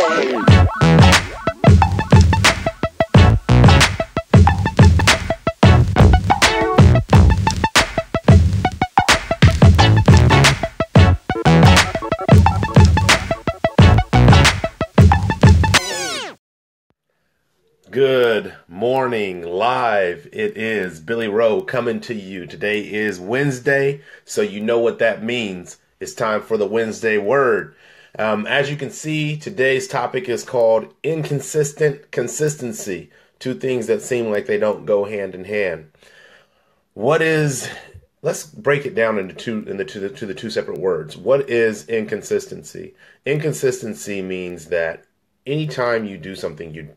Good morning, live. It is Billy Rowe coming to you. Today is Wednesday, so you know what that means. It's time for the Wednesday word. As you can see, today's topic is called inconsistent consistency. Two things that seem like they don't go hand in hand. Let's break it down into the two separate words. What is inconsistency? Inconsistency means that anytime you do something,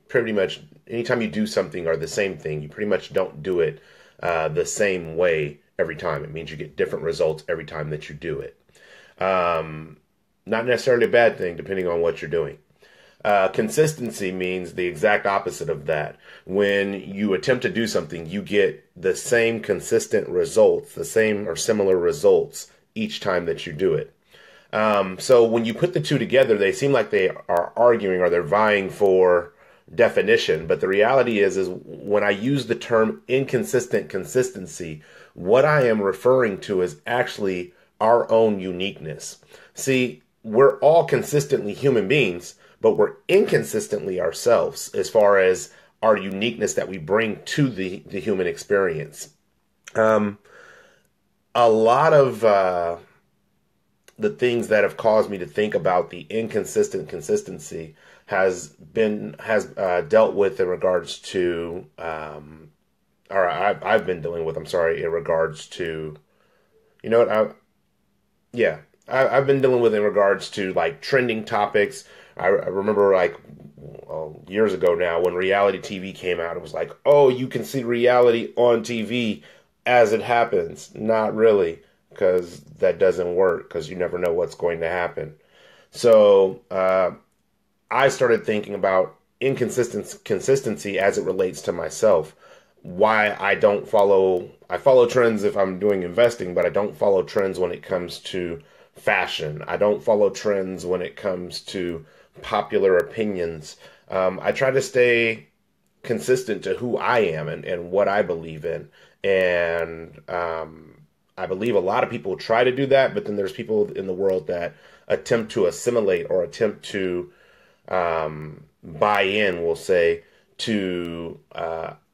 anytime you do something or the same thing, you pretty much don't do it the same way every time. It means you get different results every time that you do it. Not necessarily a bad thing, depending on what you're doing. Consistency means the exact opposite of that. When you attempt to do something, you get the same consistent results, the same or similar results each time that you do it. So when you put the two together, they seem like they are arguing or they're vying for definition. But the reality is when I use the term inconsistent consistency, what I am referring to is actually our own uniqueness. See, we're all consistently human beings, but we're inconsistently ourselves as far as our uniqueness that we bring to the human experience. A lot of the things that have caused me to think about the inconsistent consistency has dealt with in regards to, I've been dealing with, in regards to, I've been dealing with in regards to like trending topics. I remember years ago now when reality TV came out, it was like, oh, you can see reality on TV as it happens. Not really, because that doesn't work, because you never know what's going to happen. So I started thinking about consistency as it relates to myself. Why I follow trends if I'm doing investing, but I don't follow trends when it comes to fashion. I don't follow trends when it comes to popular opinions. I try to stay consistent to who I am and what I believe in. And I believe a lot of people try to do that, but then there's people in the world that attempt to assimilate or attempt to buy in, we'll say, to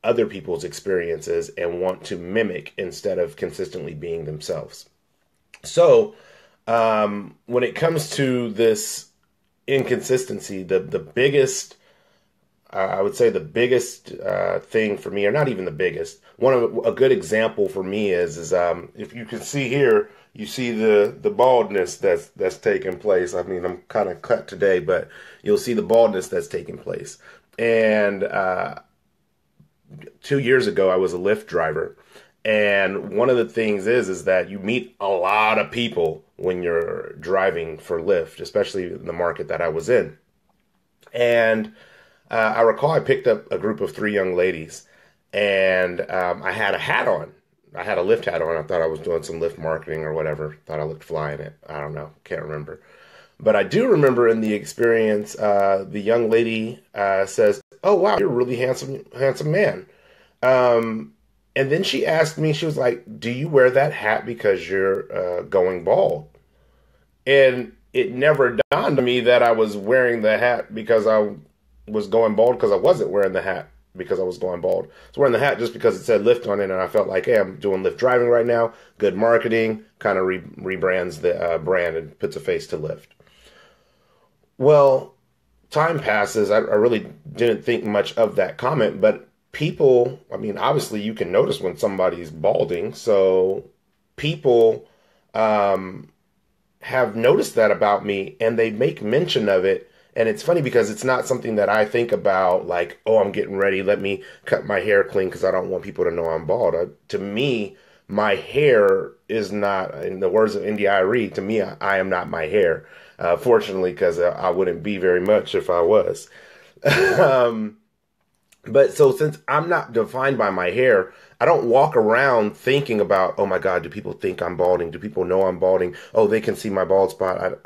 other people's experiences and want to mimic instead of consistently being themselves. So when it comes to this inconsistency, the biggest, I would say the biggest thing for me, or not even the biggest, a good example for me is if you can see here, you see the baldness that's taking place. I mean, I'm kind of cut today, but you'll see the baldness that's taking place. And 2 years ago, I was a Lyft driver. And one of the things is that you meet a lot of people when you're driving for Lyft, especially in the market that I was in. And I recall I picked up a group of 3 young ladies, and I had a hat on. I had a Lyft hat on. I thought I was doing some Lyft marketing or whatever. Thought I looked fly in it. I don't know. Can't remember. But I do remember in the experience, the young lady says, "Oh, wow, you're a really handsome man." And then she asked me, she was like, "Do you wear that hat because you're going bald?" And it never dawned on me that I was wearing the hat because I was going bald, because I wasn't wearing the hat because I was going bald. I was wearing the hat just because it said Lyft on it, and I felt like, hey, I'm doing Lyft driving right now. Good marketing, kind of rebrands the brand and puts a face to Lyft. Well, time passes. I really didn't think much of that comment, but people, I mean, obviously you can notice when somebody's balding. So people have noticed that about me, and they make mention of it. And it's funny because it's not something that I think about like, oh, I'm getting ready, let me cut my hair clean because I don't want people to know I'm bald. To me, my hair is not, in the words of India Arie, to me, I am not my hair. Fortunately, because I wouldn't be very much if I was. But so since I'm not defined by my hair, I don't walk around thinking about, oh my God, do people think I'm balding? Do people know I'm balding? Oh, they can see my bald spot.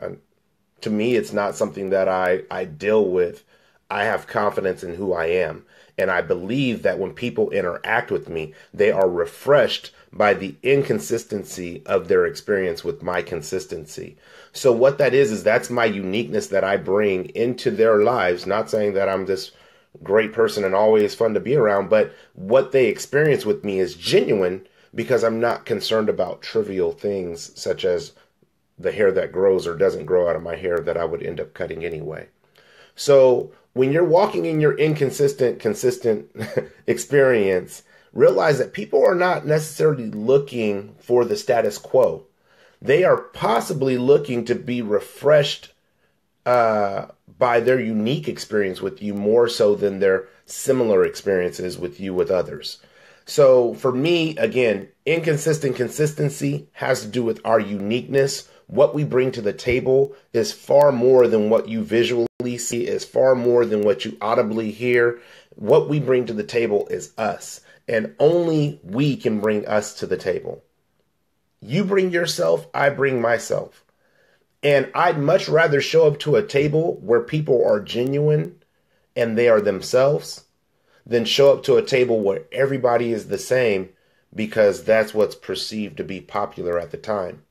To me, it's not something that I deal with. I have confidence in who I am. And I believe that when people interact with me, they are refreshed by the inconsistency of their experience with my consistency. So what that is that's my uniqueness that I bring into their lives. Not saying that I'm this great person and always fun to be around, but what they experience with me is genuine because I'm not concerned about trivial things such as the hair that grows or doesn't grow out of my hair that I would end up cutting anyway. So when you're walking in your consistent experience, realize that people are not necessarily looking for the status quo. They are possibly looking to be refreshed by their unique experience with you more so than their similar experiences with you with others. So for me, again, inconsistent consistency has to do with our uniqueness. What we bring to the table is far more than what you visually see, is far more than what you audibly hear. What we bring to the table is us, and only we can bring us to the table. You bring yourself, I bring myself. And I'd much rather show up to a table where people are genuine and they are themselves than show up to a table where everybody is the same because that's what's perceived to be popular at the time.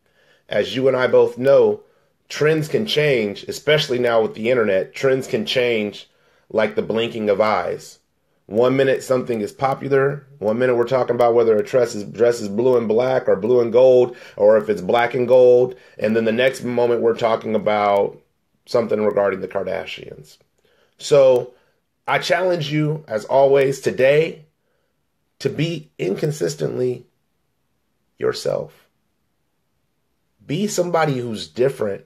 As you and I both know, trends can change, especially now with the internet. Trends can change like the blinking of eyes. 1 minute something is popular. 1 minute we're talking about whether a dress is blue and black or blue and gold, or if it's black and gold. And then the next moment we're talking about something regarding the Kardashians. So I challenge you, as always, today to be inconsistently yourself. Be somebody who's different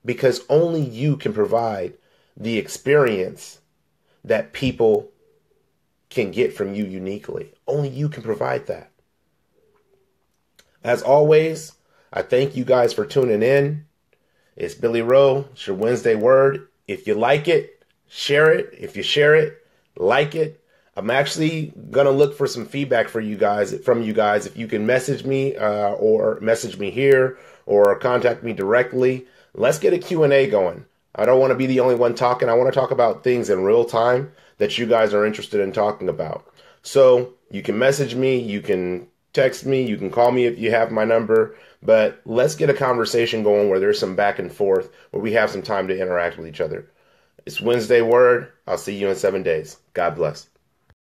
because only you can provide the experience that people can get from you uniquely. Only you can provide that. As always, I thank you guys for tuning in. It's Billy Rowe. It's your Wednesday word. If you like it, share it. If you share it, like it. I'm actually going to look for some feedback from you guys. If you can message me or message me here or contact me directly, let's get a Q&A going. I don't want to be the only one talking. I want to talk about things in real time that you guys are interested in talking about. So you can message me, you can text me, you can call me if you have my number, but let's get a conversation going where there's some back and forth, where we have some time to interact with each other. It's Wednesday Word. I'll see you in 7 days. God bless.